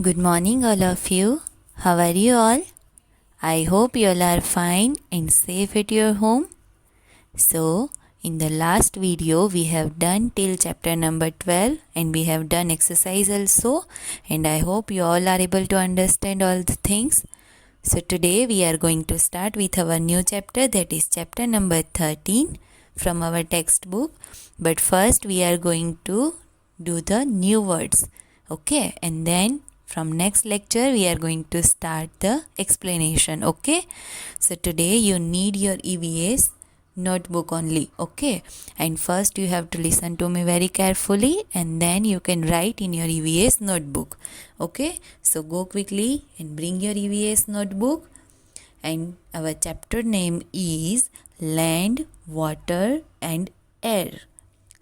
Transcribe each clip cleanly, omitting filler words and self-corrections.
Good morning, all of you. How are you all? I hope you all are fine and safe at your home. So, in the last video, we have done till chapter number 12 and we have done exercise also. And I hope you all are able to understand all the things. So, today we are going to start with our new chapter, that is chapter number 13 from our textbook. But first, we are going to do the new words. Okay, and then from next lecture we are going to start the explanation. Okay, so today you need your EVS notebook only. Okay, and first you have to listen to me very carefully and then you can write in your EVS notebook. Okay, so go quickly and bring your EVS notebook. And our chapter name is Land, Water and Air.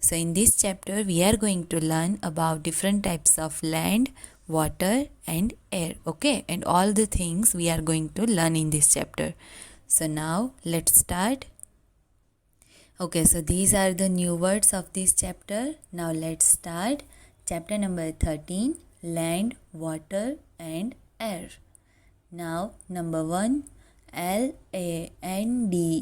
So in this chapter we are going to learn about different types of land, water and air. Okay, and all the things we are going to learn in this chapter. So now let's start. Okay, so these are the new words of this chapter. Now let's start. Chapter number 13, Land, Water and Air. Now number 1, LANDFORMS,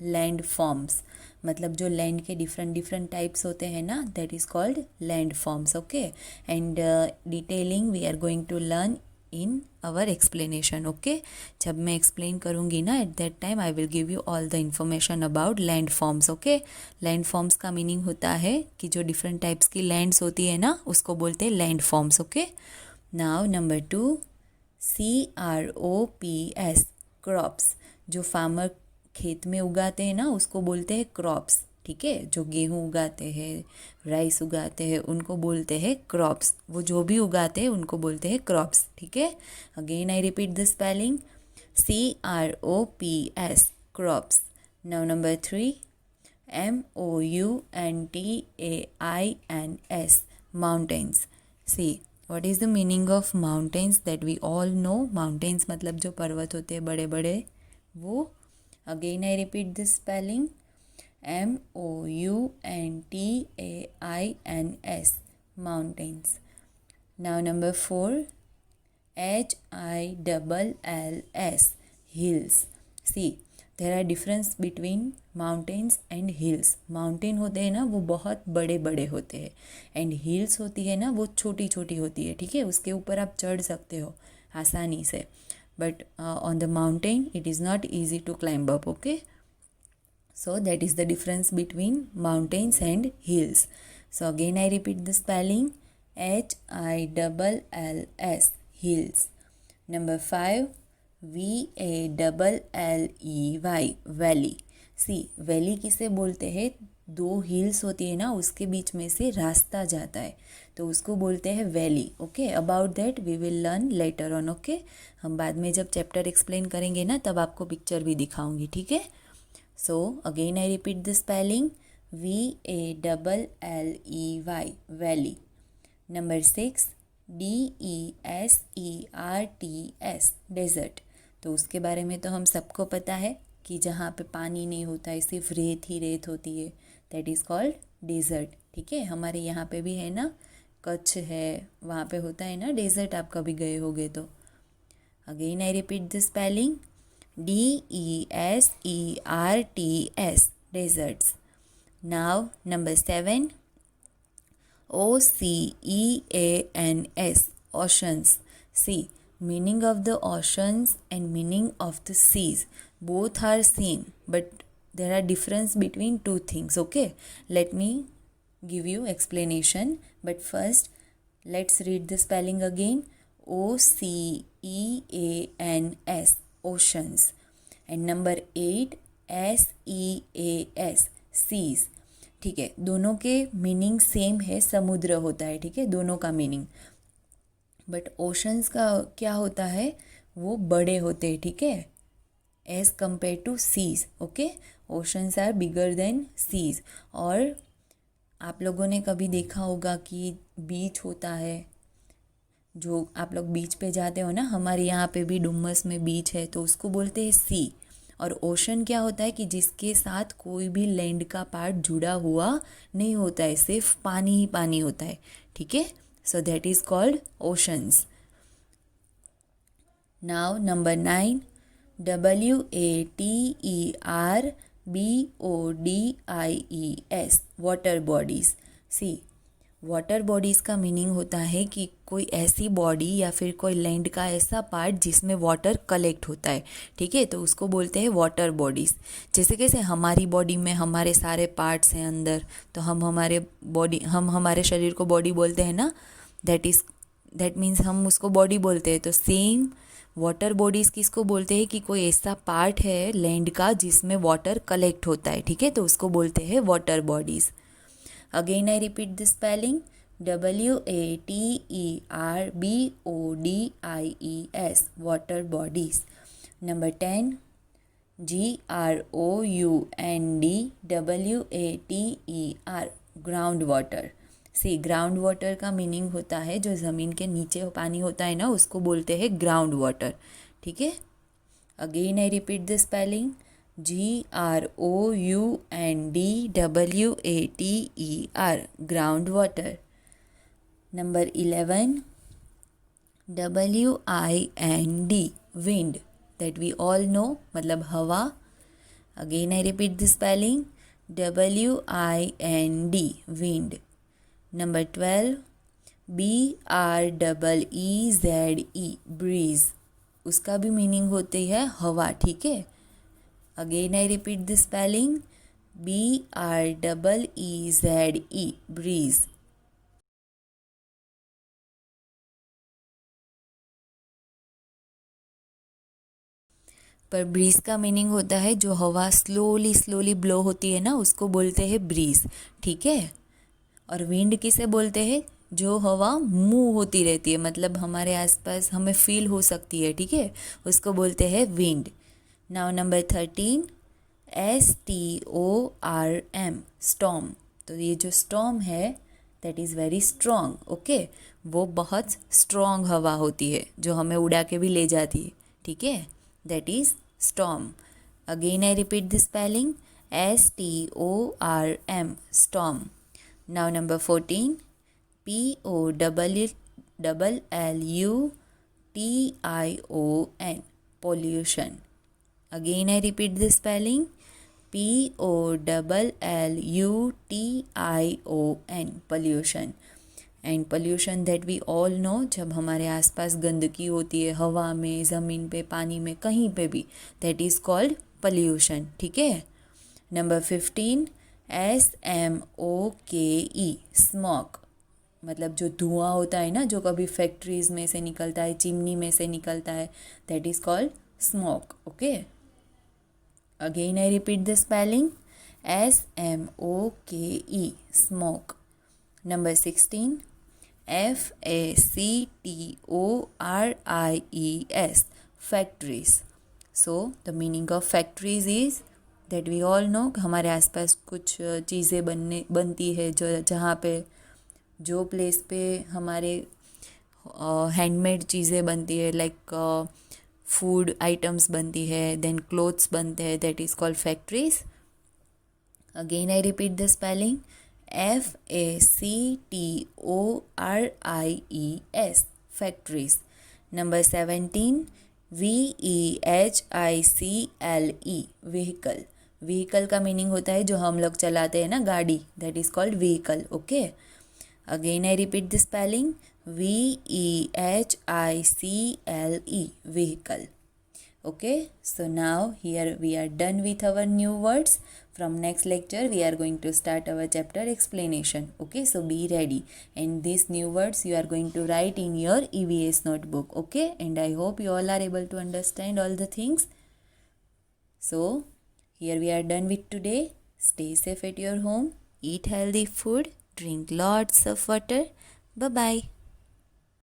land forms. मतलब जो land के different types होते हैं ना, that is called land forms. Okay, and detailing we are going to learn in our explanation. Okay, जब मैं explain करूँगी ना, at that time I will give you all the information about land forms. Okay, land forms का meaning होता है कि जो different types की लैंड्स होती है ना, उसको बोलते हैं land forms. Okay, now number 2, CROPS, crops. जो फार्मर खेत में उगाते हैं ना, उसको बोलते हैं क्रॉप्स. ठीक है, जो गेहूँ उगाते हैं, राइस उगाते हैं, उनको बोलते हैं क्रॉप्स. वो जो भी उगाते हैं उनको बोलते हैं क्रॉप्स. ठीक है, again I repeat the spelling, CROPS, crops. Now number 3, MOUNTAINS, mountains. See, what is the meaning of mountains? that we all know. mountains मतलब जो पर्वत होते हैं बड़े बड़े, वो. again I repeat this spelling, MOUNTAINS, mountains. now number 4, HILLS, hills. see, there are difference between mountains and hills. Mountain होते हैं ना, वो बहुत बड़े बड़े होते हैं, एंड हिल्स होती है ना, वो छोटी छोटी होती है. ठीक है, उसके ऊपर आप चढ़ सकते हो आसानी से, but on the mountain it is not easy to climb up. Okay, so that is the difference between mountains and hills. so again I repeat the spelling, HILLS, hills. number 5, VALLEY, valley. C, valley किसे बोलते हैं? दो hills होती है ना, उसके बीच में से रास्ता जाता है, तो उसको बोलते हैं valley. Okay, about that we will learn later on. Okay, हम बाद में जब चैप्टर एक्सप्लेन करेंगे ना, तब आपको पिक्चर भी दिखाऊंगी. ठीक है, so again I repeat the spelling, VALLEY, valley. Number 6, DESERTS, desert. तो उसके बारे में तो हम सबको पता है कि जहाँ पे पानी नहीं होता है, सिर्फ रेत ही रेत होती है, दैट इज़ कॉल्ड डेजर्ट. ठीक है, हमारे यहाँ पे भी है ना, कच्छ है, वहाँ पे होता है ना डेजर्ट. आप कभी गए होगे तो. Again I repeat the spelling, DESERTS, deserts. Now number 7, OCEANS, oceans. see, meaning of the oceans and meaning of the seas, both are same, but there are difference between two things. Okay, let me give you explanation, but first let's read the spelling again, OCEANS, oceans. and number 8, SEAS, seas. ठीक है, दोनों के meaning same है, समुद्र होता है. ठीक है, दोनों का मीनिंग, बट ओशंस का क्या होता है, वो बड़े होते हैं. ठीक है, as compare to seas. Okay, oceans are bigger than seas. और आप लोगों ने कभी देखा होगा कि बीच होता है, जो आप लोग बीच पे जाते हो ना, हमारे यहाँ पे भी डुमस में बीच है, तो उसको बोलते हैं सी. और ओशन क्या होता है कि जिसके साथ कोई भी लैंड का पार्ट जुड़ा हुआ नहीं होता है, सिर्फ पानी ही पानी होता है. ठीक है, So that is called oceans. Now number 9, WATERBODIES, water bodies. See, water bodies का मीनिंग होता है कि कोई ऐसी बॉडी या फिर कोई लैंड का ऐसा पार्ट जिसमें वाटर कलेक्ट होता है, ठीक है, तो उसको बोलते हैं वाटर बॉडीज़. जैसे कैसे हमारी बॉडी में हमारे सारे पार्ट्स हैं अंदर, तो हम हमारे शरीर को बॉडी बोलते हैं ना, दैट मीन्स हम उसको बॉडी बोलते हैं. तो सेम वाटर बॉडीज़ किसको बोलते हैं कि कोई ऐसा पार्ट है लैंड का जिसमें वाटर कलेक्ट होता है, ठीक है, तो उसको बोलते हैं water bodies. Again I repeat the spelling, WATERBODIES, water bodies. Number 10, GROUNDWATER, ground water. C, ground water का मीनिंग होता है जो ज़मीन के नीचे पानी होता है ना, उसको बोलते हैं ग्राउंड वाटर, ठीक है. Again I repeat the spelling, GROUNDWATER, ground water. Number 11, WIND, wind, that we all know, मतलब हवा. Again I repeat the spelling, WIND, wind. Number 12, BREEZE, breeze, उसका भी मीनिंग होती है हवा, ठीक है. Again I repeat the spelling, BREEZE, breeze. पर ब्रीज का मीनिंग होता है जो हवा स्लोली ब्लो होती है ना, उसको बोलते हैं ब्रीज, ठीक है. और विंड किसे बोलते हैं, जो हवा मूव होती रहती है, मतलब हमारे आसपास हमें फील हो सकती है, ठीक है, उसको बोलते हैं wind. Now number 13, STORM, storm. तो ये जो स्टॉर्म है that is very strong, okay, वो बहुत स्ट्रॉन्ग हवा होती है जो हमें उड़ा के भी ले जाती है, ठीक है, that is storm. Again I repeat the spelling, STORM, storm. Now number 14, POLLUTION, pollution. Again I repeat the spelling, POLLUTION, pollution. And pollution that we all know, जब हमारे आसपास गंदगी होती है हवा में, ज़मीन पे, पानी में, कहीं पे भी, that is called pollution, ठीक है. Number 15, SMOKE, स्मोक, मतलब जो धुआं होता है ना, जो कभी फैक्ट्रीज में से निकलता है, चिमनी में से निकलता है, that is called smoke, okay. Again I repeat the spelling, SMOKE, smoke. Number 16, FACTORIES, factories. So the meaning of factories is that we all know, हमारे आसपास कुछ चीज़ें बनती है जो जहाँ पे, जो प्लेस पे हमारे हैंडमेड चीज़ें बनती है, लाइक फूड आइटम्स बनती है, देन क्लोथ्स बनते हैं, that is called factories. Again I repeat the spelling, FACTORIES, factories. Number 17, VEHICLE, vehicle. Vehicle का मीनिंग होता है जो हम लोग चलाते हैं ना, गाड़ी, that is called vehicle, okay. Again I repeat the spelling, VEHICLE, vehicle, okay. So now here we are done with our new words. From next lecture we are going to start our chapter explanation, okay. So be ready, and these new words you are going to write in your EVS notebook, okay. And I hope you all are able to understand all the things. So here we are done with today. Stay safe at your home, eat healthy food, drink lots of water. Bye bye.